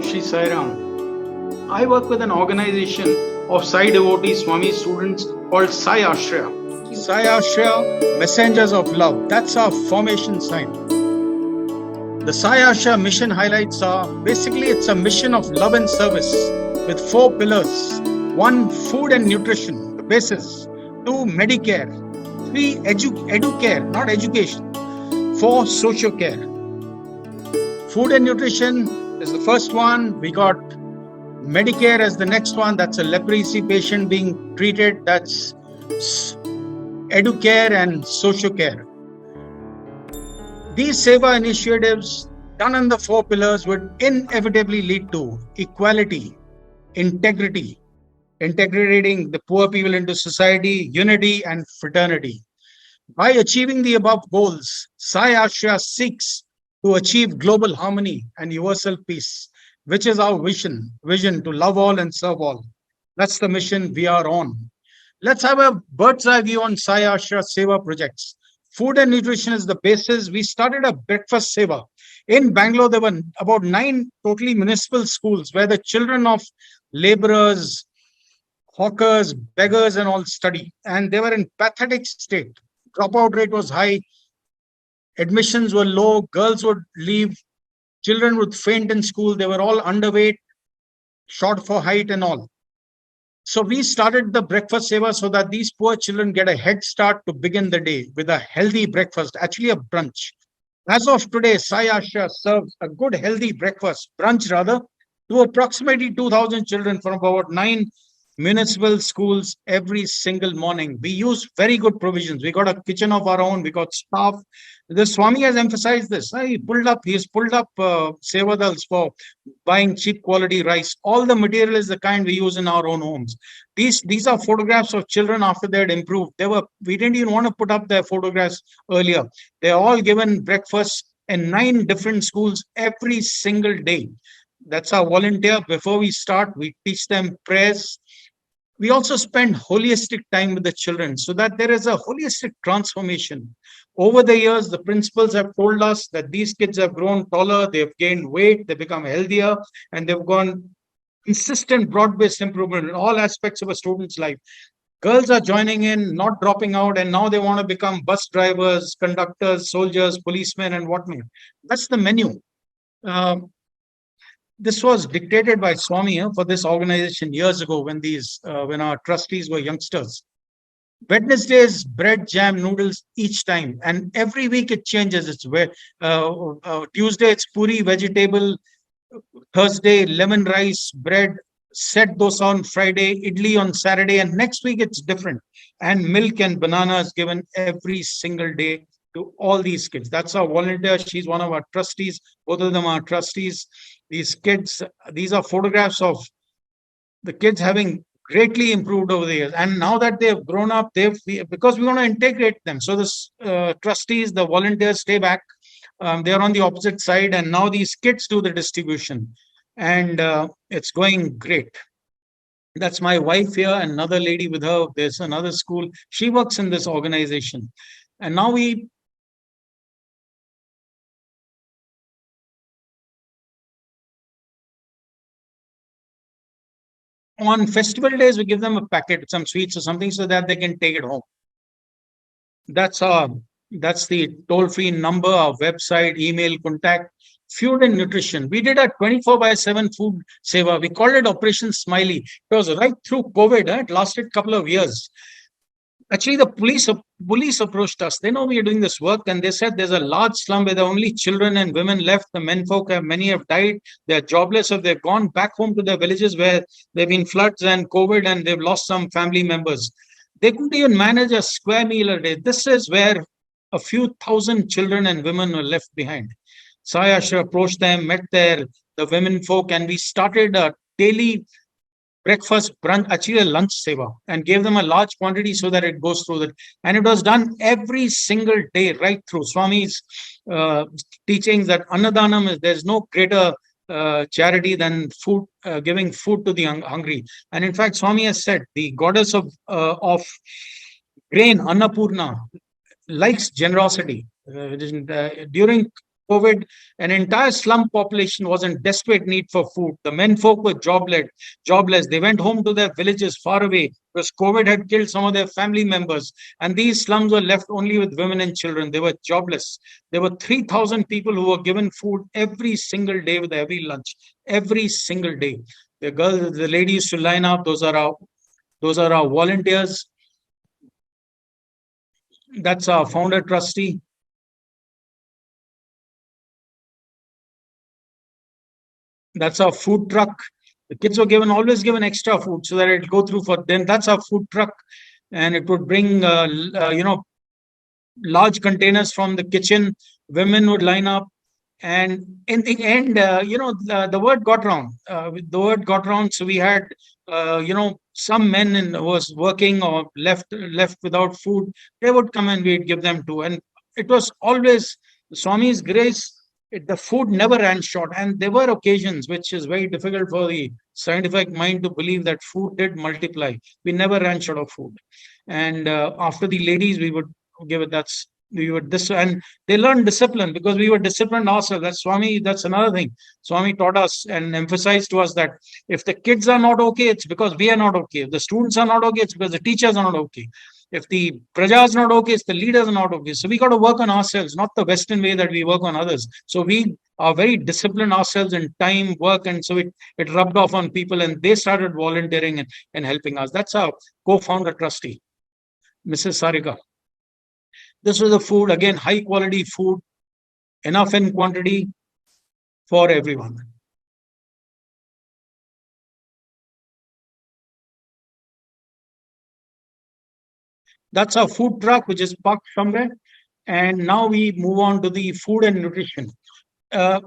Om Shri Sai Ram. I work with an organization of Sai devotees, Swami students called Sai Aashraya. Sai Aashraya, Messengers of Love. That's our formation sign. The Sai Aashraya mission highlights are basically it's a mission of love and service with 4 pillars. 1, food and nutrition, the basis. 2, Medicare. 3, educare, not education. 4, social care. Food and nutrition is the first one. We got Medicare as the next one. That's a leprosy patient being treated. That's educare and social care. These Seva initiatives done on the 4 pillars would inevitably lead to equality, integrity, integrating the poor people into society, unity and fraternity. By achieving the above goals, Sai Aashraya seeks to achieve global harmony and universal peace, which is our vision to love all and serve all. That's the mission we are on. Let's have a bird's eye view on Sai Aashraya Seva projects. Food and nutrition is the basis. We started a breakfast seva. In Bangalore, there were about 9 totally municipal schools where the children of laborers, hawkers, beggars and all study. And they were in pathetic state. Dropout rate was high. Admissions were low. Girls would leave. Children would faint in school. They were all underweight, short for height and all. So we started the breakfast seva so that these poor children get a head start to begin the day with a healthy breakfast, actually a brunch. As of today, Sai Aashraya serves a good healthy breakfast, brunch rather, to approximately 2,000 children from about 9 municipal schools every single morning. We use very good provisions. We got a kitchen of our own. We got staff. The Swami has emphasized this. He has pulled up sevadals for buying cheap quality rice. All the material is the kind we use in our own homes. These are photographs of children after they had improved. We didn't even want to put up their photographs earlier. They're all given breakfast in 9 different schools every single day. That's our volunteer. Before we start, we teach them prayers. We also spend holistic time with the children so that there is a holistic transformation. Over the years, the principals have told us that these kids have grown taller, they've gained weight, they become healthier, and they've gone consistent broad-based improvement in all aspects of a student's life. Girls are joining in, not dropping out, and now they want to become bus drivers, conductors, soldiers, policemen, and whatnot. That's the menu. This was dictated by Swami for this organization years ago when our trustees were youngsters. Wednesdays, bread, jam, noodles each time, and every week it changes. It's where Tuesday it's puri, vegetable. Thursday, lemon rice, bread. Set dosa on Friday, idli on Saturday, and next week it's different. And milk and bananas given every single day to all these kids. That's our volunteer. She's one of our trustees. Both of them are trustees. These kids, these are photographs of the kids having greatly improved over the years. And now that they've grown up, because we want to integrate them. So the trustees, the volunteers stay back. They're on the opposite side. And now these kids do the distribution. And it's going great. That's my wife here, another lady with her. There's another school. She works in this organization. And now on festival days, we give them a packet, some sweets or something so that they can take it home. That's the toll-free number, our website, email, contact. Food and nutrition. We did a 24/7 food seva. We called it Operation Smiley. It was right through COVID. It lasted a couple of years. Actually, the police approached us. They know we are doing this work, and they said there's a large slum where there are only children and women left. The many have died. They're jobless, or they've gone back home to their villages where there've been floods and COVID, and they've lost some family members. They couldn't even manage a square meal a day. This is where a few thousand children and women were left behind. Sai Aashraya approached them, met the women folk, and we started a daily breakfast, brunch, actually a lunch seva, and gave them a large quantity so that it goes through that. And it was done every single day, right through. Swami's teachings that Annadanam there's no greater charity than food, giving food to the hungry. And in fact, Swami has said the goddess of grain, Annapurna, likes generosity. During COVID, an entire slum population was in desperate need for food. The men folk were jobless. They went home to their villages far away because COVID had killed some of their family members. And these slums were left only with women and children. They were jobless. There were 3,000 people who were given food every single day with a heavy lunch, every single day. The girls, the ladies to line up. Those are our volunteers. That's our founder trustee. That's our food truck. The kids were always given extra food so that it'll go through for them. That's our food truck. And it would bring, large containers from the kitchen. Women would line up. And in the end, the word got round. So we had, some men was working or left without food. They would come and we'd give them too. And it was always Swami's grace. The food never ran short. And there were occasions, which is very difficult for the scientific mind to believe, that food did multiply. We never ran short of food. And after the ladies, we would give it. We would this, and they learned discipline because we were disciplined ourselves. That's another thing. Swami taught us and emphasized to us that if the kids are not okay, it's because we are not okay. If the students are not okay, it's because the teachers are not okay. If the praja is not okay, it's the leaders are not okay. So we got to work on ourselves, not the Western way that we work on others. So we are very disciplined ourselves in time, work, and so it rubbed off on people, and they started volunteering and helping us. That's our co-founder trustee, Mrs. Sarika. This was the food, again, high quality food, enough in quantity for everyone. That's our food truck, which is parked somewhere. And now we move on to the food and nutrition. I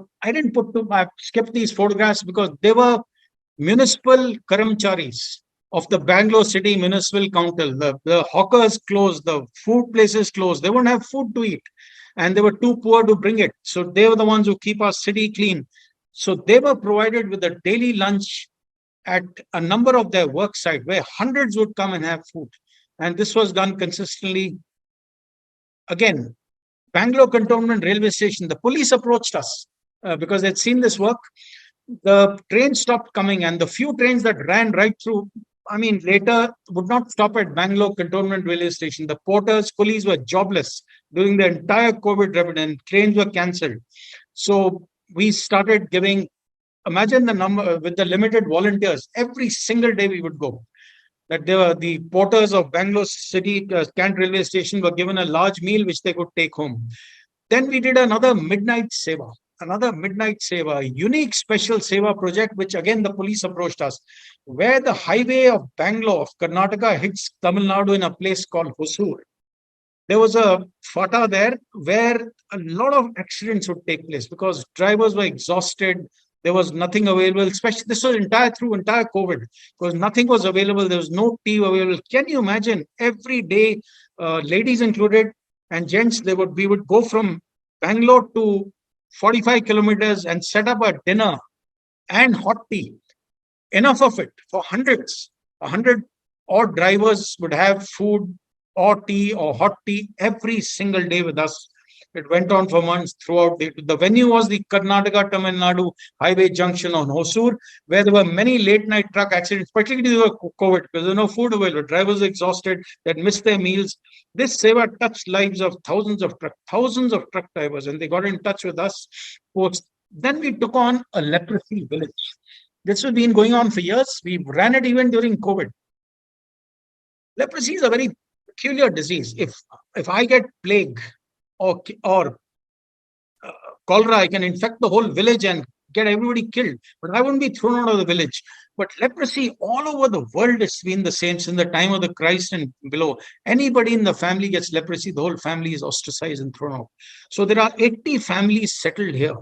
skipped these photographs because they were municipal karamcharis of the Bangalore City Municipal Council. The hawkers closed, the food places closed. They wouldn't have food to eat, and they were too poor to bring it. So they were the ones who keep our city clean. So they were provided with a daily lunch at a number of their work sites where hundreds would come and have food. And this was done consistently. Again, Bangalore Cantonment Railway Station, the police approached us because they'd seen this work. The train stopped coming, and the few trains that ran right through, later would not stop at Bangalore Cantonment Railway Station. The porters, coolies were jobless during the entire COVID remedy, and trains were cancelled. So we started giving, imagine the number with the limited volunteers, every single day we would go. That the porters of Bangalore City Kant Railway Station were given a large meal which they could take home. Then we did another midnight seva, unique special seva project, which again the police approached us, where the highway of Bangalore, of Karnataka, hits Tamil Nadu in a place called Hosur. There was a fata there where a lot of accidents would take place because drivers were exhausted. There was nothing available, especially this was entire COVID, because nothing was available. There was no tea available. Can you imagine? Every day, ladies included and gents, we would go from Bangalore to 45 kilometers and set up a dinner and hot tea. Enough of it for hundreds. 100 odd drivers would have food or tea or hot tea every single day with us. It went on for months throughout. The venue was the Karnataka Tamil Nadu Highway Junction on Hosur, where there were many late night truck accidents, particularly during COVID, because there was no food available. Drivers were exhausted, that missed their meals. This seva touched lives of thousands of truck drivers, and they got in touch with us. Then we took on a leprosy village. This has been going on for years. We ran it even during COVID. Leprosy is a very peculiar disease. If I get plague or cholera, I can infect the whole village and get everybody killed, but I wouldn't be thrown out of the village. But leprosy all over the world has been the same since the time of the Christ and below. Anybody in the family gets leprosy, the whole family is ostracized and thrown out. So there are 80 families settled here,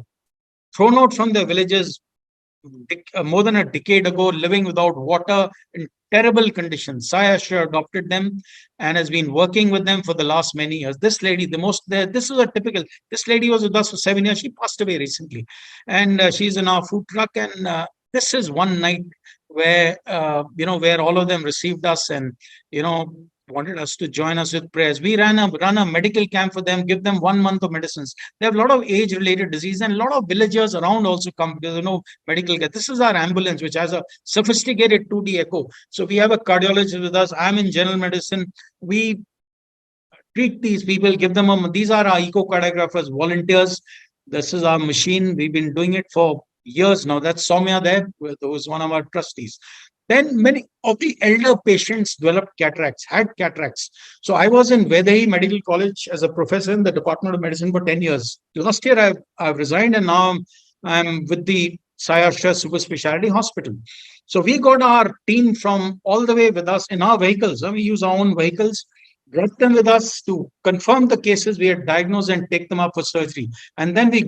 thrown out from their villages more than a decade ago, living without water in terrible conditions. Aashraya adopted them and has been working with them for the last many years. This lady, this lady was with us for 7 years. She passed away recently. And she's in our food truck. And this is one night where, where all of them received us. And, wanted us to join us with prayers. We run a medical camp for them, give them 1 month of medicines. They have a lot of age-related disease, and a lot of villagers around also come because medical care. This is our ambulance, which has a sophisticated 2D echo. So we have a cardiologist with us. I'm in general medicine. We treat these people, give them these are our echocardiographers, volunteers. This is our machine. We've been doing it for years now. That's Soumya there, who was one of our trustees. Then many of the elder patients developed cataracts, had cataracts. So I was in Vedahi Medical College as a professor in the Department of Medicine for 10 years. Last year I've resigned, and now I'm with the Aashraya Super Specialty Hospital. So we got our team from all the way with us in our vehicles. We use our own vehicles, brought them with us to confirm the cases we had diagnosed and take them up for surgery. And then we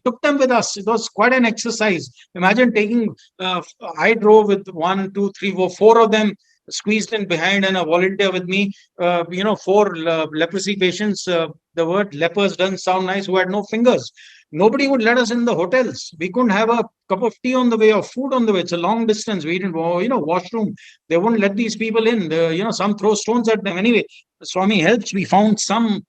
took them with us. It was quite an exercise. Imagine taking, I drove with one, two, three, four of them squeezed in behind, and a volunteer with me. Four leprosy patients. The word lepers doesn't sound nice, who had no fingers. Nobody would let us in the hotels. We couldn't have a cup of tea on the way or food on the way. It's a long distance. We didn't, washroom. They wouldn't let these people in. Some throw stones at them. Anyway, Swami helps. We found some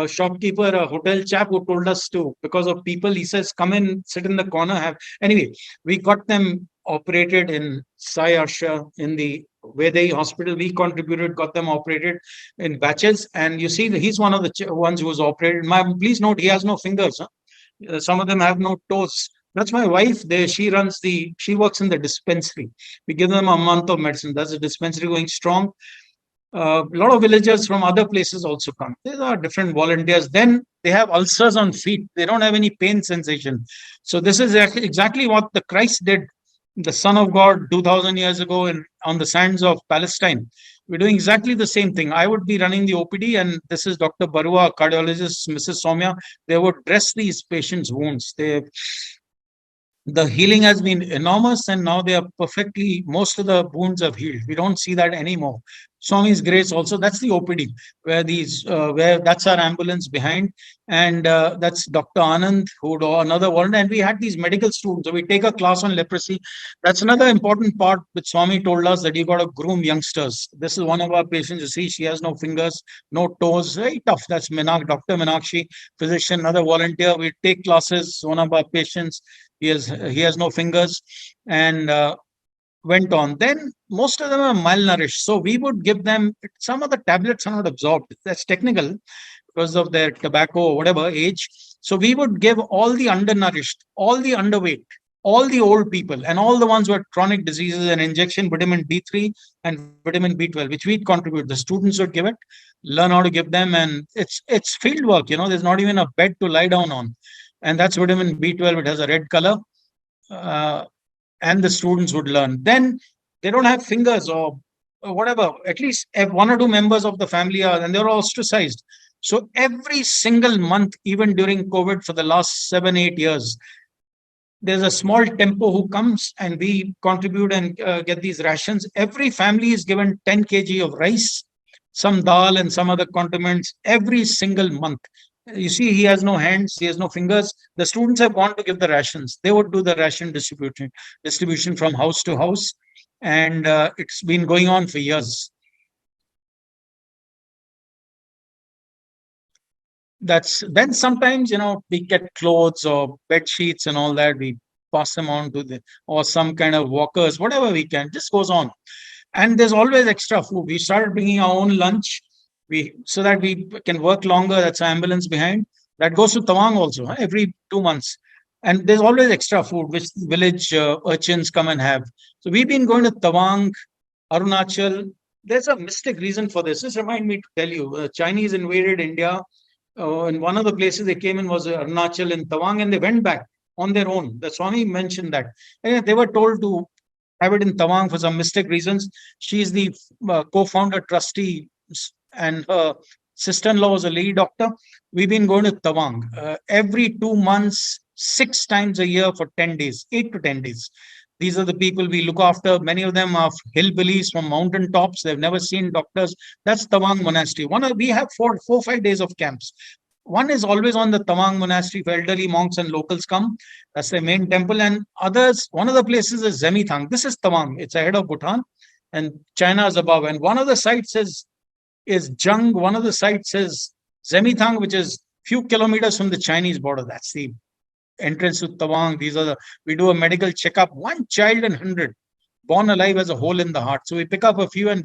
shopkeeper, a hotel chap, who told us to, because of people, he says, come in, sit in the corner. Anyway, we got them operated in Sai Arsha in the Vedahi hospital. We contributed, got them operated in batches. And you see, he's one of the ones who was operated. Please note, he has no fingers. Huh? Some of them have no toes. That's my wife. She works in the dispensary. We give them a month of medicine. That's the dispensary going strong. A lot of villagers from other places also come. These are different volunteers. Then they have ulcers on feet. They don't have any pain sensation. So this is exactly what the Christ did, the Son of God, 2,000 years ago on the sands of Palestine. We're doing exactly the same thing. I would be running the OPD, and this is Dr. Barua, cardiologist, Mrs. Soumya. They would dress these patients' wounds. The healing has been enormous, and now they are most of the wounds have healed. We don't see that anymore. Swami's grace also, that's the OPD, where that's our ambulance behind. And that's Dr. Anand, another volunteer. And we had these medical students. So we take a class on leprosy. That's another important part which Swami told us, that you got to groom youngsters. This is one of our patients. You see, she has no fingers, no toes, very tough. That's Dr. Meenakshi, physician, another volunteer. We take classes, one of our patients. He has no fingers, and went on. Then most of them are malnourished. So we would give them, some of the tablets are not absorbed. That's technical because of their tobacco or whatever age. So we would give all the undernourished, all the underweight, all the old people, and all the ones who had chronic diseases, an injection, vitamin D3 and vitamin B12, which we'd contribute. The students would give it, learn how to give them, and it's field work. There's not even a bed to lie down on. And that's vitamin B12. It has a red color. And the students would learn. Then they don't have fingers or whatever. At least one or two members of the family are, and they're all ostracized. So every single month, even during COVID for the last 7-8 years, there's a small tempo who comes, and we contribute and get these rations. Every family is given 10 kg of rice, some dal, and some other condiments every single month. You see, he has no hands, he has no fingers. The students have gone to give the rations. They would do the ration distribution from house to house, and it's been going on for years. Then sometimes, we get clothes or bed sheets and all that. We pass them on to or some kind of walkers, whatever we can. Just goes on. And there's always extra food. We started bringing our own lunch, so that we can work longer. That's an ambulance behind. That goes to Tawang also, every 2 months. And there's always extra food, which village urchins come and have. So we've been going to Tawang, Arunachal. There's a mystic reason for this. Just remind me to tell you, Chinese invaded India. And one of the places they came in was Arunachal and Tawang, and they went back on their own. The Swami mentioned that. And they were told to have it in Tawang for some mystic reasons. She's the co-founder trustee, and her sister-in-law was a lady doctor. We've been going to Tawang every 2 months, 6 times a year for 10 days, 8 to 10 days. These are the people we look after. Many of them are hillbillies from mountain tops. They've never seen doctors. That's Tawang Monastery. We have 4-5 days of camps. One is always on the Tawang Monastery for elderly monks and locals come. That's the main temple. And one of the places is Zemithang. This is Tawang. It's ahead of Bhutan, and China is above. And one of the sites is is Jung. One of the sites is Zemithang, which is few kilometers from the Chinese border. That's the entrance to Tawang. We do a medical checkup. One child in 100 born alive has a hole in the heart. So we pick up a few and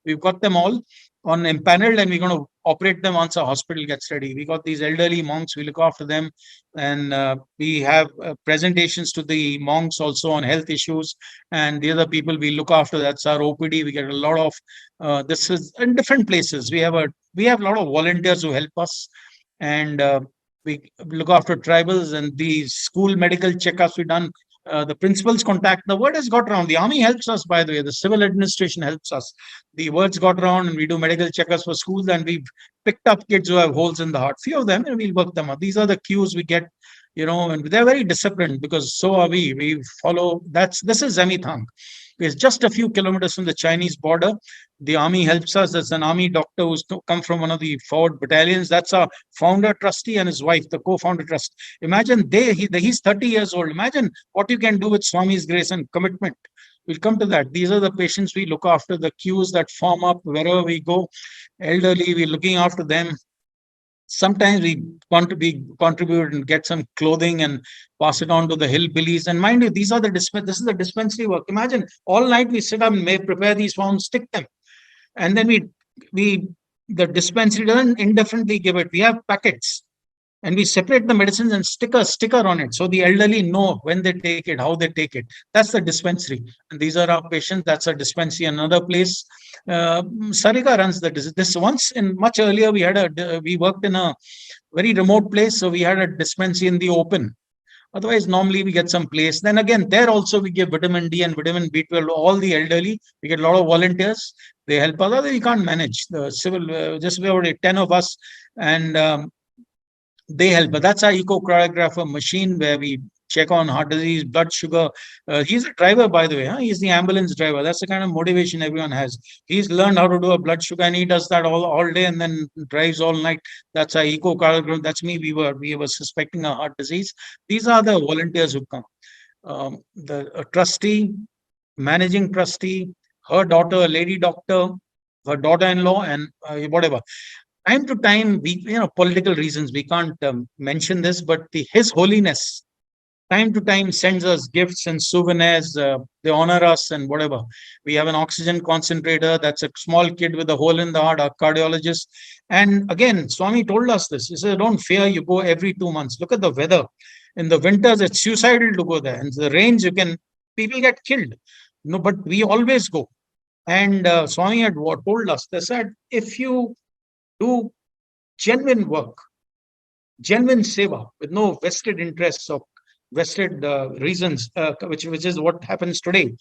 we've got them all on empaneled, and we're going to operate them once a hospital gets ready. We got these elderly monks, we look after them, and we have presentations to the monks also on health issues, and the other people we look after. That's our OPD. We get a lot of this is in different places. We have a lot of volunteers who help us, and we look after tribals and the school medical checkups we done. The principals contact. The word has got around. The army helps us, by the way. The civil administration helps us. The words got around, and we do medical checkups for schools, and we've picked up kids who have holes in the heart. Few of them, and we'll work them out. These are the cues we get, and they're very disciplined because so are we. We follow. This is Zemithang. It's just a few kilometers from the Chinese border. The army helps us. There's an army doctor who's come from one of the forward battalions. That's our founder trustee and his wife, the co-founder trust. Imagine he's 30 years old. Imagine what you can do with Swami's grace and commitment. We'll come to that. These are the patients we look after, the queues that form up wherever we go. Elderly, we're looking after them. Sometimes we want to contribute and get some clothing and pass it on to the hillbillies. And mind you, this is the dispensary work. Imagine all night we sit up and prepare these forms, stick them, and then the dispensary doesn't indefinitely give it. We have packets, and we separate the medicines and stick a sticker on it so the elderly know when they take it, how they take it. That's the dispensary, and these are our patients. That's a dispensary. Another place, Sarika runs this. Once in much earlier, we worked in a very remote place, so we had a dispensary in the open. Otherwise, normally we get some place. Then again, there also we give vitamin D and vitamin B12 to all the elderly. We get a lot of volunteers. They help us. Otherwise, we can't manage. The civil, just about 10 of us, and they help. But that's our echocardiographer machine where we check on heart disease, blood sugar. He's a driver, by the way. Huh? He's the ambulance driver. That's the kind of motivation everyone has. He's learned how to do a blood sugar, and he does that all day and then drives all night. That's our echocardiographer. That's me. We were suspecting a heart disease. These are the volunteers who come. The trustee, managing trustee, her daughter, a lady doctor, her daughter-in-law, and whatever. Time to time, political reasons, we can't mention this, but His Holiness, time to time sends us gifts and souvenirs. They honor us and whatever. We have an oxygen concentrator. That's a small kid with a hole in the heart, our cardiologist. And again, Swami told us this. He said, don't fear, you go every 2 months. Look at the weather. In the winters, it's suicidal to go there. In the rains, people get killed. No, but we always go. And Swami had told us, they said, if you do genuine work, genuine seva with no vested interests or vested reasons, which is what happens today,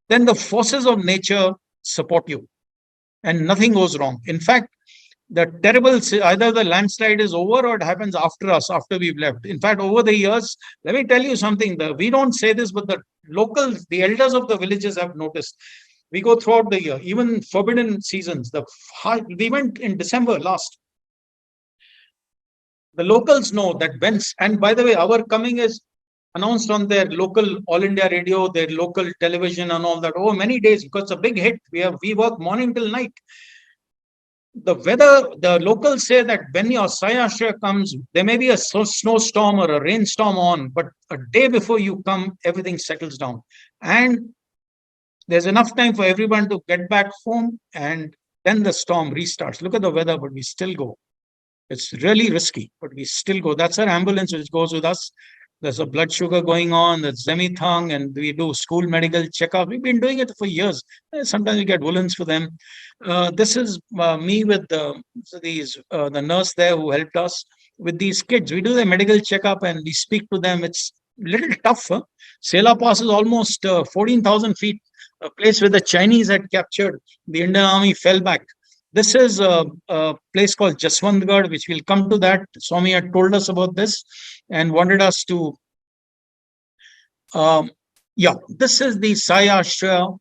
then the forces of nature support you and nothing goes wrong. In fact, the either the landslide is over or it happens after us, after we've left. In fact, over the years, let me tell you something, we don't say this, but the locals, the elders of the villages have noticed. We go throughout the year, even forbidden seasons. We went in December last. The locals know that and by the way, our coming is announced on their local All India radio, their local television and all that over many days because it's a big hit. We work morning till night. The weather, the locals say that when your Aashraya comes, there may be a snowstorm or a rainstorm on, but a day before you come, everything settles down. And there's enough time for everyone to get back home, and then the storm restarts. Look at the weather, but we still go. It's really risky, but we still go. That's our ambulance which goes with us. There's a blood sugar going on, there's Zemithang, and we do school medical checkup. We've been doing it for years. Sometimes we get woolens for them. This is me with the nurse there who helped us with these kids. We do the medical checkup and we speak to them. It's a little tough. Huh? Sela Pass is almost 14,000 feet, a place where the Chinese had captured. The Indian army fell back. This is a place called Jaswantgarh, which we'll come to that. Swami had told us about this and wanted us to. This is the Sai Aashraya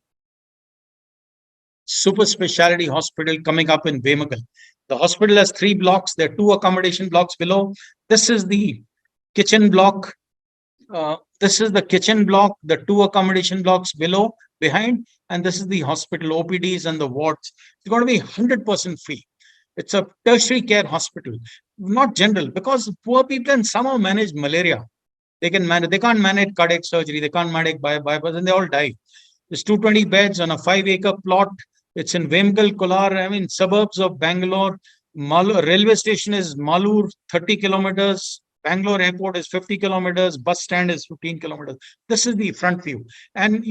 Super Speciality Hospital coming up in Vemagal. The hospital has 3 blocks. There are 2 accommodation blocks below. This is the kitchen block. This is the kitchen block, the 2 accommodation blocks behind, and this is the hospital OPDs and the wards. It's going to be 100% free. It's a tertiary care hospital, not general, because poor people can somehow manage malaria. They can manage. They can't manage cardiac surgery. They can't manage bypass, and they all die. There's 220 beds on a 5-acre plot. It's in Vemgal, Kolar. I mean, suburbs of Bangalore. Malur railway station is Malur, 30 kilometers. Bangalore airport is 50 kilometers. Bus stand is 15 kilometers. This is the front view, and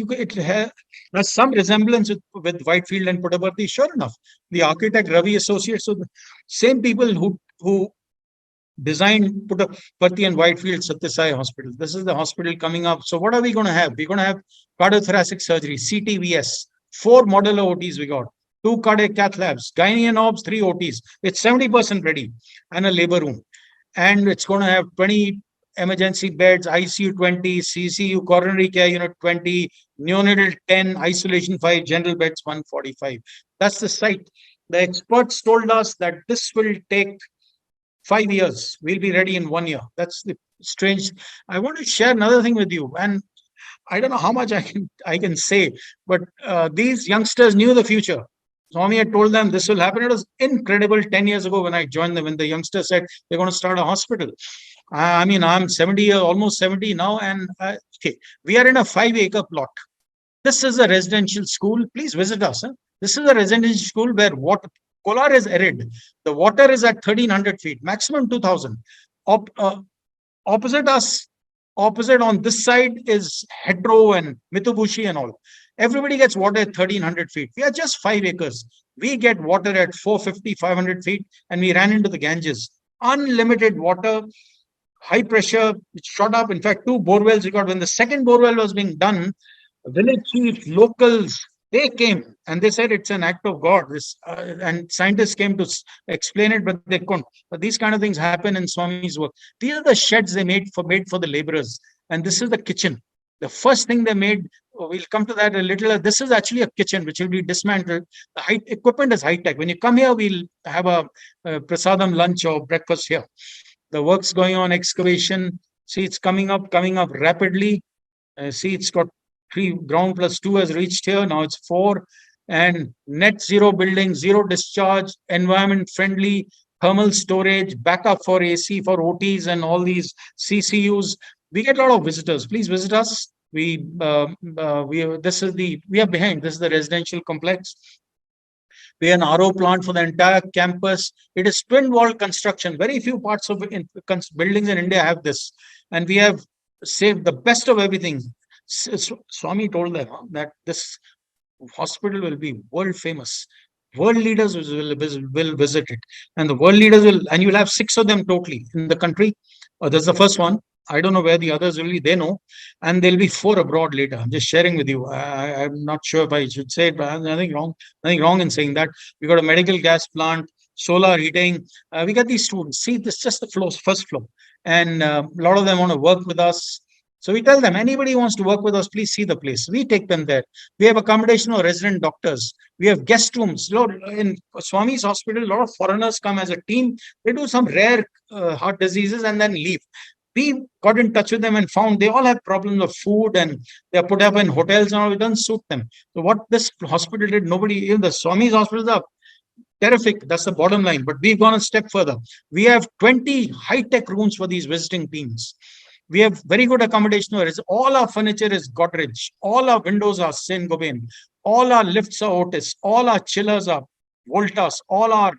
has some resemblance with Whitefield and Puttaparthi. Sure enough, the architect Ravi Associates, so the same people who designed Puttaparthi and Whitefield Satyasai Hospital. This is the hospital coming up. So what are we going to have? We're going to have cardiothoracic surgery, CTVS, 4 modular OTs we got, 2 cardiac cath labs, gynae and obs, 3 OTs. It's 70% ready, and a labor room. And it's going to have 20 emergency beds, ICU 20, CCU, coronary care unit 20, neonatal 10, isolation 5, general beds 145. That's the site. The experts told us that this will take 5 years. We'll be ready in 1 year. That's the strange. I want to share another thing with you, and I don't know how much I can say, but these youngsters knew the future. Swami had told them this will happen. It was incredible 10 years ago when I joined them, when the youngsters said they're going to start a hospital. I mean, I'm 70 years, almost 70 now, and okay, we are in a 5-acre plot. This is a residential school. Please visit us. Huh? This is a residential school where water, Kolar is arid. The water is at 1300 feet, maximum 2000. Opposite us, opposite on this side is Hetero and Mitsubishi and all. Everybody gets water at 1300 feet. We are just 5 acres. We get water at 450, 500 feet, and we ran into the Ganges. Unlimited water, high pressure, it shot up. In fact, 2 borewells we got. When the second borewell was being done, village chief, locals, they came and they said it's an act of God. And scientists came to explain it, but they couldn't. But these kind of things happen in Swami's work. These are the sheds they made for the laborers, and this is the kitchen. The first thing they made, we'll come to that a little. This is actually a kitchen which will be dismantled. The equipment is high tech. When you come here, we'll have a prasadam lunch or breakfast here. The work's going on, excavation. See, it's coming up rapidly. See, it's got 3, ground plus 2 has reached here. Now it's 4. And net zero building, zero discharge, environment friendly, thermal storage, backup for AC, for OTs and all these CCUs. We get a lot of visitors. Please visit us. We are behind. This is the residential complex. We have an RO plant for the entire campus. It is twin wall construction. Very few parts of buildings in India have this, and we have saved the best of everything. Swami told them that this hospital will be world famous. World leaders will visit it, and the world leaders will, and you'll have 6 of them totally in the country. That's the first one. I don't know where the others will be. They know, and there'll be 4 abroad later. I'm just sharing with you. I'm not sure if I should say it, but nothing wrong in saying that. We got a medical gas plant, solar heating. We got these students. See, this is just the first floor, and a lot of them want to work with us. So we tell them, anybody who wants to work with us, please see the place. We take them there. We have accommodation for resident doctors. We have guest rooms. In Swami's hospital, a lot of foreigners come as a team. They do some rare heart diseases and then leave. We got in touch with them and found they all have problems of food, and they are put up in hotels and all. It doesn't suit them. So what this hospital did, even the Swami's hospitals are terrific. That's the bottom line. But we've gone a step further. We have 20 high-tech rooms for these visiting teams. We have very good accommodation. All our furniture is Godrej. All our windows are Saint Gobain. All our lifts are Otis. All our chillers are Voltas. All our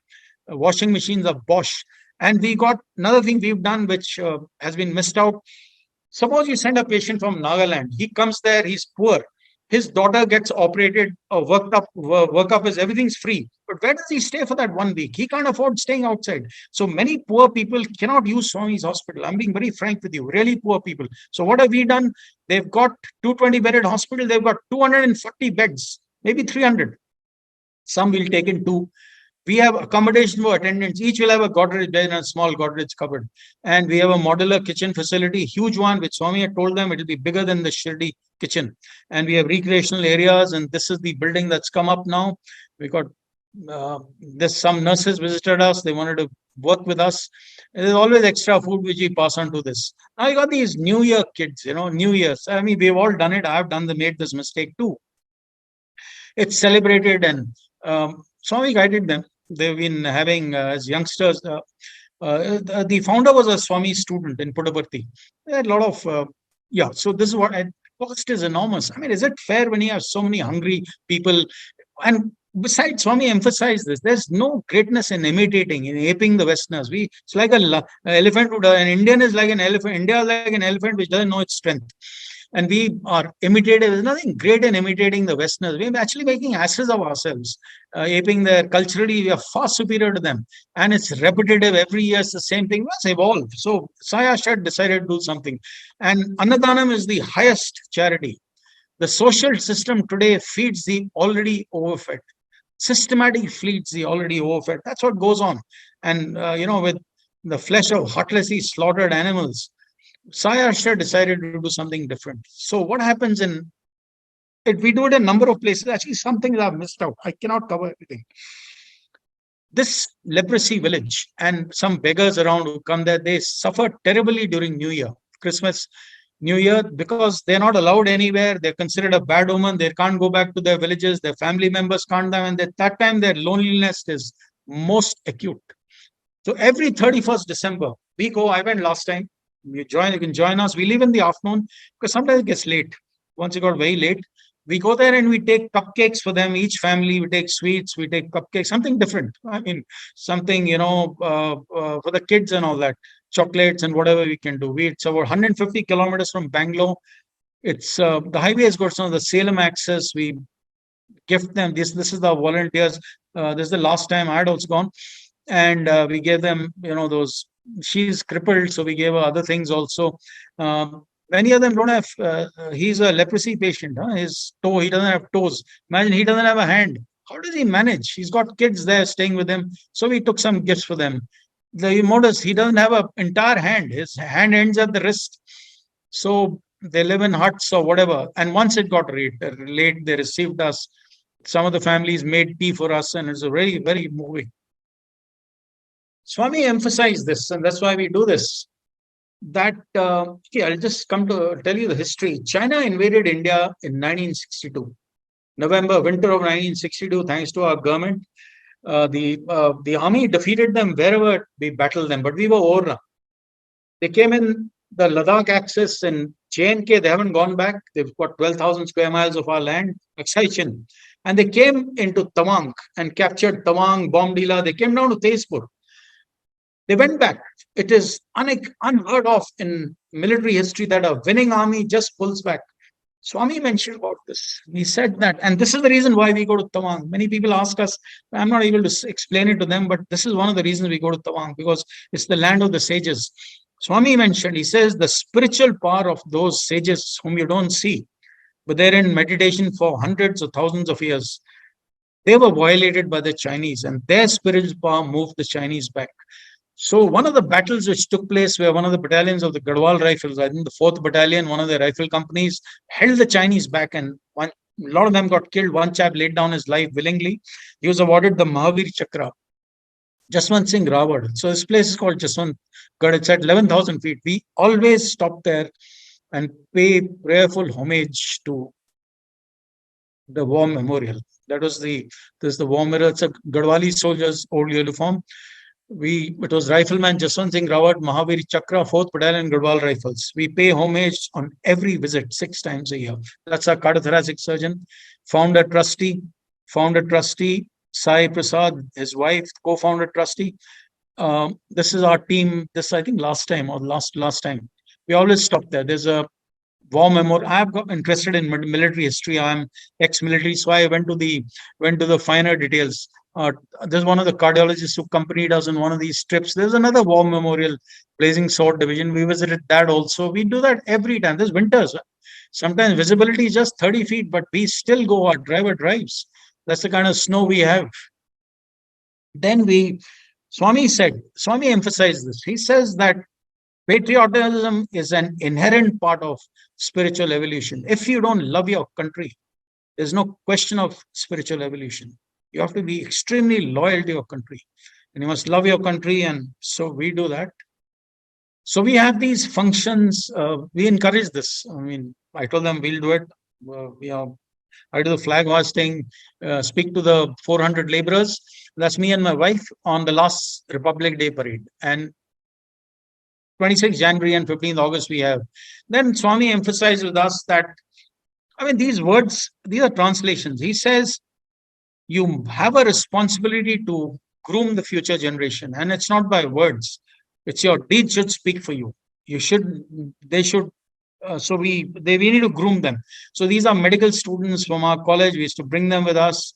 washing machines are Bosch. And we got another thing we've done which has been missed out. Suppose you send a patient from Nagaland. He comes there. He's poor. His daughter gets operated, workup is everything's free. But where does he stay for that 1 week? He can't afford staying outside. So many poor people cannot use Swami's hospital. I'm being very frank with you, really poor people. So what have we done? They've got 220-bedded hospital. They've got 240 beds, maybe 300. Some will take in 2. We have accommodation for attendants. Each will have a Godrej bed and a small Godrej cupboard. And we have a modular kitchen facility, huge one, which Swami had told them it will be bigger than the Shirdi kitchen. And we have recreational areas. And this is the building that's come up now. We got some nurses visited us. They wanted to work with us. There's always extra food which we pass on to this. Now you got these New Year kids, New Year's. I mean, we've all done it. I've made this mistake too. It's celebrated, and Swami guided them. they've been having as youngsters. The founder was a Swami student in Puttaparthi. They had a lot of, yeah. So this is what cost is enormous. I mean, is it fair when you have so many hungry people? And besides, Swami emphasized this. There's no greatness in imitating, in aping the Westerners. It's like a elephant. An Indian is like an elephant. India is like an elephant which doesn't know its strength. And we are imitative. There's nothing great in imitating the Westerners. We're actually making asses of ourselves, aping their culturally. We are far superior to them, and it's repetitive. Every year, it's the same thing. Let's evolve. So Sayashat decided to do something, and Annadanam is the highest charity. The social system today feeds the already overfed. Systematic feeds the already overfed. That's what goes on, and with the flesh of heartlessly slaughtered animals. Sayasha decided to do something different. So what happens in it? We do it in a number of places. Actually, some things I've missed out. I cannot cover everything. This leprosy village and some beggars around who come there, they suffer terribly during New Year, Christmas, New Year, because they're not allowed anywhere. They're considered a bad omen. They can't go back to their villages. Their family members can't them. And at that time, their loneliness is most acute. So every 31st December, we go. I went last time. You can join us. We leave in the afternoon because sometimes it gets late. Once it got very late, we go there and we take cupcakes for them. Each family, we take sweets, we take cupcakes, something different. I mean, something, for the kids and all that, chocolates and whatever we can do. It's about 150 kilometers from Bangalore. It's the highway has got some of the Salem access. We gift them. This is the volunteers. This is the last time I had also gone. And we gave them, those. She's crippled, so we gave her other things also. Many of them don't have. He's a leprosy patient. His toe, he doesn't have toes. Imagine he doesn't have a hand. How does he manage? He's got kids there staying with him, so we took some gifts for them. The modest, he doesn't have an entire hand. His hand ends at the wrist, so they live in huts or whatever. And once it got late, they received us. Some of the families made tea for us, and it's a very, very moving. Swami emphasized this, and that's why we do this. That I'll just come to tell you the history. China invaded India in 1962, winter of 1962. Thanks to our government, the army defeated them wherever we battled them, but we were overrun. They came in the Ladakh axis in J&K. They haven't gone back. They've got 12,000 square miles of our land, Akshaichin. And they came into Tawang and captured Tawang, Bomdila. They came down to Tezpur. They went back. It is unheard of in military history that a winning army just pulls back. Swami mentioned about this. He said that, and this is the reason why we go to Tawang. Many people ask us, I'm not able to explain it to them, but this is one of the reasons we go to Tawang, because it's the land of the sages. Swami mentioned, he says, the spiritual power of those sages whom you don't see, but they're in meditation for hundreds or thousands of years. They were violated by the Chinese, and their spiritual power moved the Chinese back. So one of the battles which took place where one of the battalions of the Garhwal Rifles, I think the 4th Battalion, one of the rifle companies, held the Chinese back, and a lot of them got killed. One chap laid down his life willingly. He was awarded the Mahavir Chakra. Jaswant Singh Rawad. So this place is called Jaswant Garh. It's at 11,000 feet. We always stop there and pay prayerful homage to the war memorial. This is the war memorial. It's a Garhwali soldier's old uniform. It was Rifleman Jaswant Singh Rawat, Mahavir Chakra, 4th Battalion, Garhwal Rifles. We pay homage on every visit 6 times a year. That's our cardiothoracic surgeon, founder trustee, Sai Prasad, his wife, co-founder trustee. This is our team. This, I think, last time. We always stop there. There's a war memorial. I've got interested in military history. I'm ex-military, so I went to the finer details. There's one of the cardiologists who accompanied us on one of these trips. There's another war memorial, Blazing Sword Division. We visited that also. We do that every time. There's winters. Sometimes visibility is just 30 feet, but we still go. Our driver drives. That's the kind of snow we have. Then Swami emphasized this. He says that patriotism is an inherent part of spiritual evolution. If you don't love your country, there's no question of spiritual evolution. You have to be extremely loyal to your country, and you must love your country. And so we do that. So we have these functions. We encourage this. I mean, I told them we'll do it. I do the flag hoisting, speak to the 400 laborers. That's me and my wife on the last Republic Day parade. And 26th January and 15th August we have. Then Swami emphasized with us that, I mean, these words, these are translations. He says, you have a responsibility to groom the future generation, and it's not by words. It's your deeds should speak for you. You should, they should. We need to groom them. So these are medical students from our college. We used to bring them with us.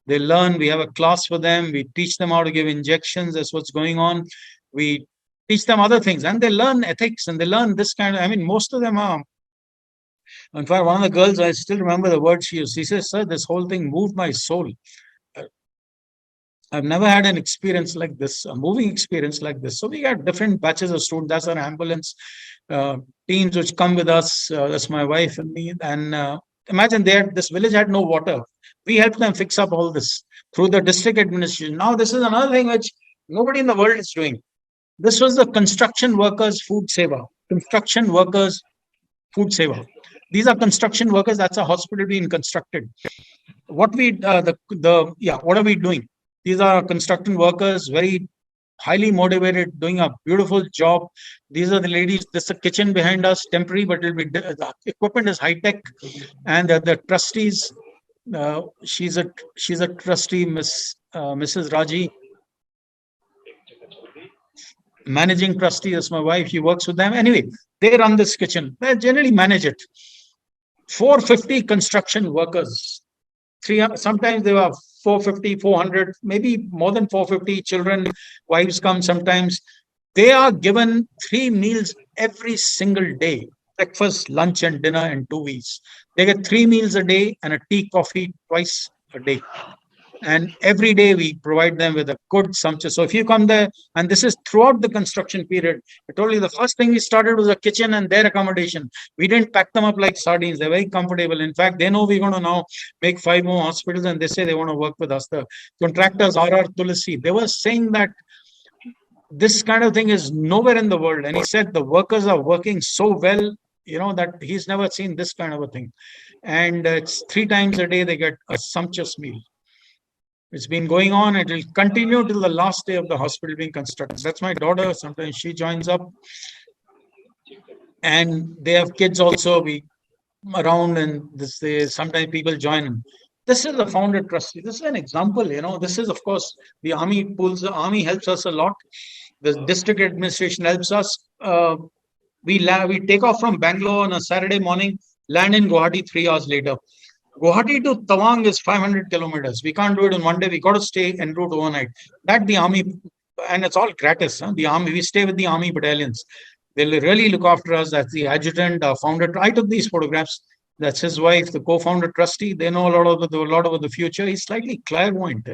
They learn. We have a class for them. We teach them how to give injections. That's what's going on. We teach them other things, and they learn ethics, and they learn this kind of. I mean, most of them are. In fact, one of the girls, I still remember the word she used. She says, "Sir, this whole thing moved my soul. I've never had an experience like this, a moving experience like this." So we got different batches of students. That's our ambulance teams which come with us. That's my wife and me. And imagine this village had no water. We helped them fix up all this through the district administration. Now, this is another thing which nobody in the world is doing. This was the construction workers' food saver. Construction workers' food saver. These are construction workers. That's a hospital being constructed. What what are we doing? These are construction workers, very highly motivated, doing a beautiful job. These are the ladies. There's a kitchen behind us, temporary, but the equipment is high tech. And the trustees. She's a trustee, Mrs. Raji, managing trustee. That's my wife. She works with them. Anyway, they run this kitchen. They generally manage it. 450 construction workers. Sometimes there were 450, 400, maybe more than 450 children, wives come sometimes. They are given 3 meals every single day: breakfast, lunch, and dinner in 2 weeks. They get 3 meals a day and a tea, coffee twice a day. And every day we provide them with a good sumptuous. So if you come there, and this is throughout the construction period, I told you the first thing we started was a kitchen and their accommodation. We didn't pack them up like sardines. They're very comfortable. In fact, they know we're going to now make 5 more hospitals, and they say they want to work with us. The contractors are Tulasi. They were saying that this kind of thing is nowhere in the world. And he said the workers are working so well, that he's never seen this kind of a thing. And it's 3 times a day they get a sumptuous meal. It's been going on. It will continue till the last day of the hospital being constructed. That's my daughter. Sometimes she joins up. And they have kids also. We around, and sometimes people join. This is the founder trustee. This is an example. This is, of course, the army pulls. The army helps us a lot. The district administration helps us. We take off from Bangalore on a Saturday morning, land in Guwahati 3 hours later. Guwahati to Tawang is 500 kilometers. We can't do it in one day. We got to stay en route overnight. That the army, and it's all gratis. The army, we stay with the army battalions. They'll really look after us. That's the adjutant, founder. I took these photographs. That's his wife, the co-founder trustee. They know a lot about the future. He's slightly clairvoyant,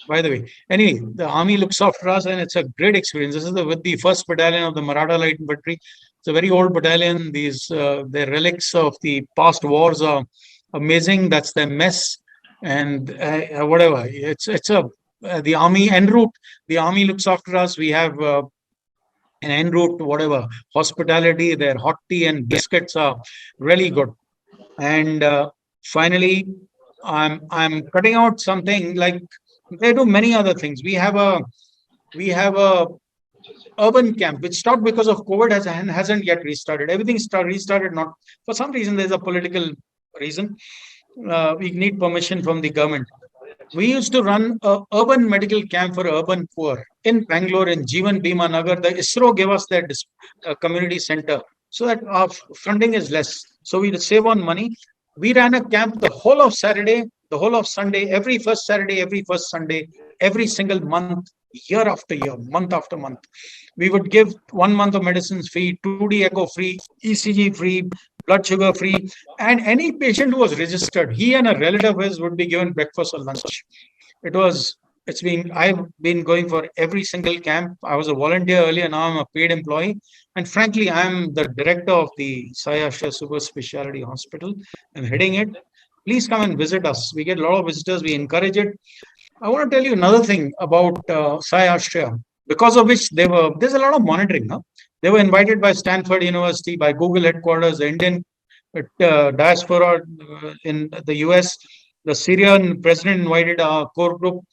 by the way. Anyway, the army looks after us, and it's a great experience. This is with the 1st Battalion of the Maratha Light Infantry. It's a very old battalion. Their relics of the past wars are amazing. That's their mess, and whatever. The army en route. The army looks after us. We have an en route, whatever, hospitality. Their hot tea and biscuits are really good. And finally, I'm cutting out something like they do many other things. We have a urban camp which stopped because of COVID hasn't yet restarted. Everything restarted. Not for some reason. There's a political reason. We need permission from the government. We used to run an urban medical camp for urban poor in Bangalore, in Jeevan Bhima Nagar. The ISRO gave us that community center so that our funding is less. So we save on money. We ran a camp the whole of Saturday, the whole of Sunday, every first Saturday, every first Sunday, every single month, year after year, month after month. We would give 1 month of medicines free, 2D echo free, ECG free, blood sugar free, and any patient who was registered, he and a relative of his would be given breakfast or lunch. I've been going for every single camp. I was a volunteer earlier, now I'm a paid employee. And frankly, I'm the director of the Aashraya Super Speciality Hospital. I'm heading it. Please come and visit us. We get a lot of visitors. We encourage it. I want to tell you another thing about Aashraya, because of which there's a lot of monitoring. They were invited by Stanford University, by Google headquarters, the Indian diaspora in the US. The Syrian president invited a core group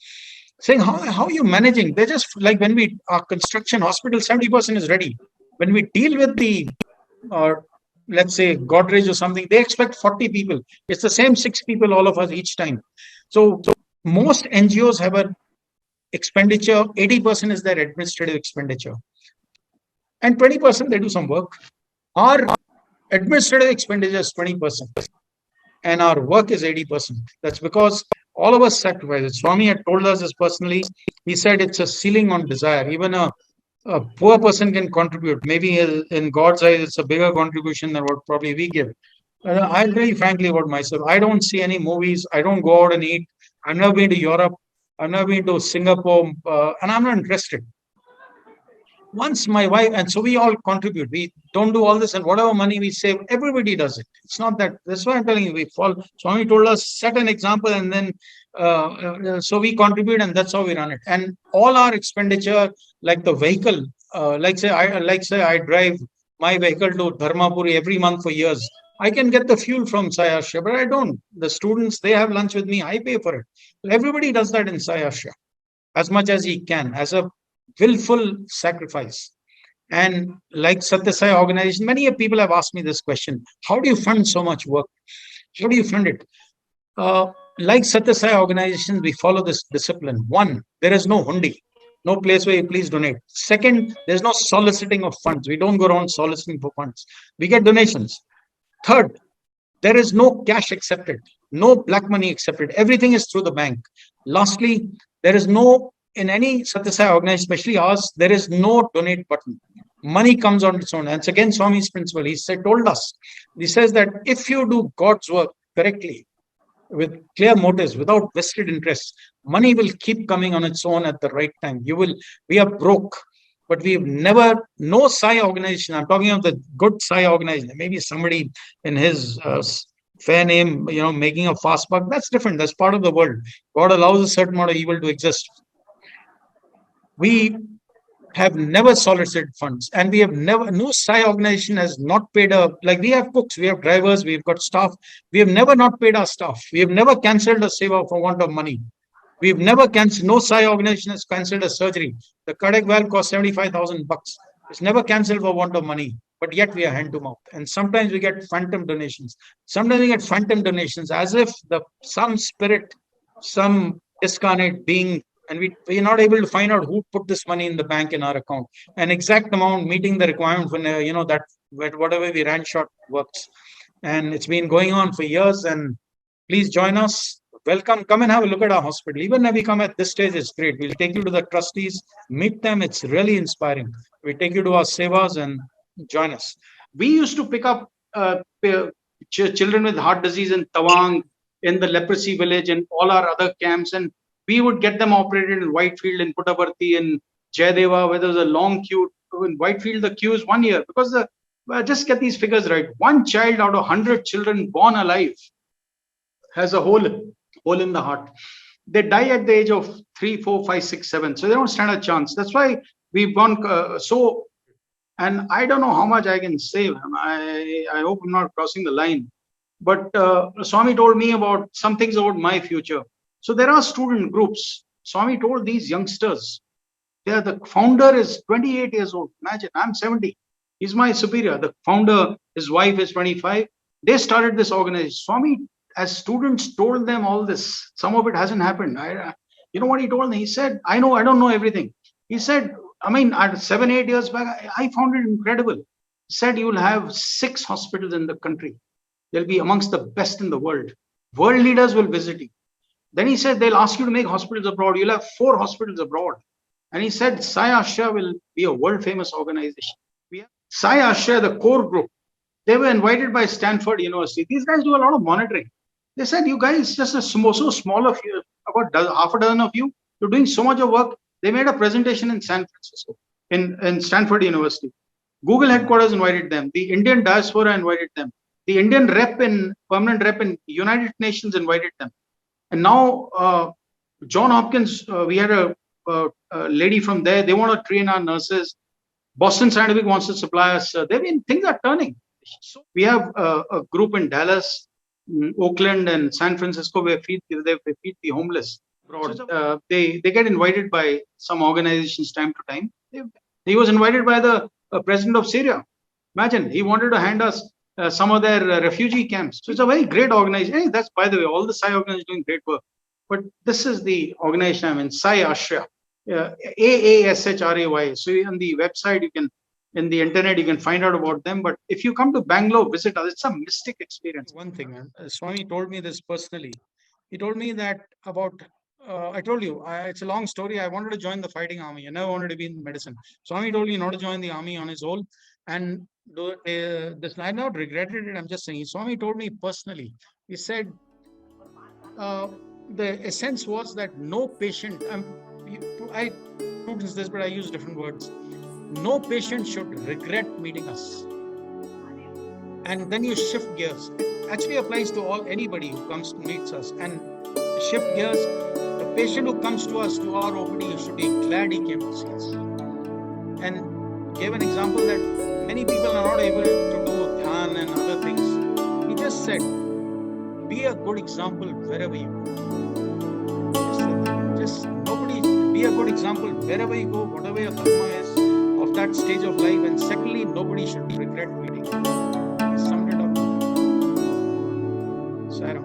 saying, how are you managing? They're just like when we, our construction hospital, 70% is ready. When we deal with the, or let's say Godrej or something, they expect 40 people. It's the same 6 people, all of us each time. So most NGOs have a expenditure, 80% is their administrative expenditure. And 20% they do some work. Our administrative expenditure is 20%. And our work is 80%. That's because all of us sacrifice it. Swami had told us this personally. He said it's a ceiling on desire. Even a poor person can contribute. Maybe in God's eyes, it's a bigger contribution than what probably we give. I'll tell you frankly about myself. I don't see any movies. I don't go out and eat. I've never been to Europe. I've never been to Singapore, and I'm not interested. Once my wife, and so we all contribute. We don't do all this, and whatever money we save, everybody does it. It's not that. That's why I'm telling you. We fall. Swami told us, set an example, and then so we contribute, and that's how we run it. And all our expenditure, like the vehicle, like say I drive my vehicle to Dharmapuri every month for years. I can get the fuel from Sai Aashraya, but I don't. The students, they have lunch with me. I pay for it. Everybody does that in Sai Aashraya as much as he can, as a willful sacrifice. And like Satya Sai organization, many people have asked me this question: how do you fund so much work? How do you fund it? Like Satya Sai organization, we follow this discipline. One, there is no hundi, no place where you please donate. Second, there's no soliciting of funds. We don't go around soliciting for funds. We get donations. Third, there is no cash accepted, no black money accepted. Everything is through the bank. Lastly, there is no, in any Satya Sai organization, especially ours, there is no donate button. Money comes on its own. And it's again Swami's principle. Told us, he says that if you do God's work correctly, with clear motives, without vested interests, money will keep coming on its own at the right time. We are broke, but we've never, no Sai organization, I'm talking of the good Sai organization, maybe somebody in his fair name, making a fast buck, that's different. That's part of the world. God allows a certain amount of evil to exist. We have never solicited funds, and we have never, no Sai organization has not paid like we have cooks, we have drivers, we've got staff. We have never not paid our staff. We have never cancelled a seva for want of money. We've never cancelled, no Sai organization has cancelled a surgery. The cardiac valve costs 75,000 bucks. It's never cancelled for want of money, but yet we are hand to mouth. And sometimes we get phantom donations. Sometimes we get phantom donations as if some spirit, some discarnate being, and we're not able to find out who put this money in the bank in our account. An exact amount meeting the requirement for, that whatever we ran short works. And it's been going on for years. And please join us. Welcome. Come and have a look at our hospital. Even when we come at this stage, it's great. We'll take you to the trustees, meet them. It's really inspiring. We take you to our sevas and join us. We used to pick up children with heart disease in Tawang, in the leprosy village, and all our other camps. And we would get them operated in Whitefield, in Puttaparthi, in Jayadeva, where there was a long queue. In Whitefield, the queue is 1 year because just get these figures right. One child out of 100 children born alive has a hole in the heart. They die at the age of 3, 4, 5, 6, 7. So they don't stand a chance. That's why we've gone and I don't know how much I can say. I hope I'm not crossing the line. But Swami told me about some things about my future. So there are student groups. Swami told these youngsters, the founder is 28 years old. Imagine, I'm 70. He's my superior. The founder, his wife is 25. They started this organization. Swami, as students, told them all this. Some of it hasn't happened. You know what he told me? He said, I don't know everything. He said, 7, 8 years back, I found it incredible. He said, you will have 6 hospitals in the country. They'll be amongst the best in the world. World leaders will visit you. Then he said, they'll ask you to make hospitals abroad. You'll have 4 hospitals abroad. And he said, Sai Aashraya will be a world famous organization. We have Sai Aashraya, the core group. They were invited by Stanford University. These guys do a lot of monitoring. They said, you guys, just so small of you, about half a dozen of you, you're doing so much of work. They made a presentation in San Francisco, in Stanford University. Google headquarters invited them. The Indian diaspora invited them. The Indian permanent rep in United Nations invited them. And now, John Hopkins, we had a lady from there. They want to train our nurses. Boston Scientific wants to supply us. Things are turning. We have a group in Dallas, Oakland, and San Francisco where they feed the homeless. They get invited by some organizations time to time. He was invited by the president of Syria. Imagine, he wanted to hand us some of their refugee camps. So it's a very great organization. Hey, that's, by the way, all the Sai organizations doing great work. But this is the organization I'm in, Sai Aashraya, Aashray. So on the website, you can, in the internet, you can find out about them. But if you come to Bangalore, visit us. It's a mystic experience. One thing, Swami told me this personally. He told me that about, I told you, it's a long story. I wanted to join the fighting army. I never wanted to be in medicine. Swami told me not to join the army on his own. And this, I not regretted it. I'm just saying. Swami told me personally. He said, the essence was that no patient, I put this, but I use different words. No patient should regret meeting us. And then you shift gears. It actually applies to anybody who comes to meets us. And shift gears. The patient who comes to us, to our OPD, should be glad he came to see us. And gave an example that many people are not able to do dhyan and other things. He just said, be a good example wherever you go. Just nobody, be a good example wherever you go, whatever your dharma is of that stage of life. And secondly, nobody should regret meeting. Summed it up. Saram.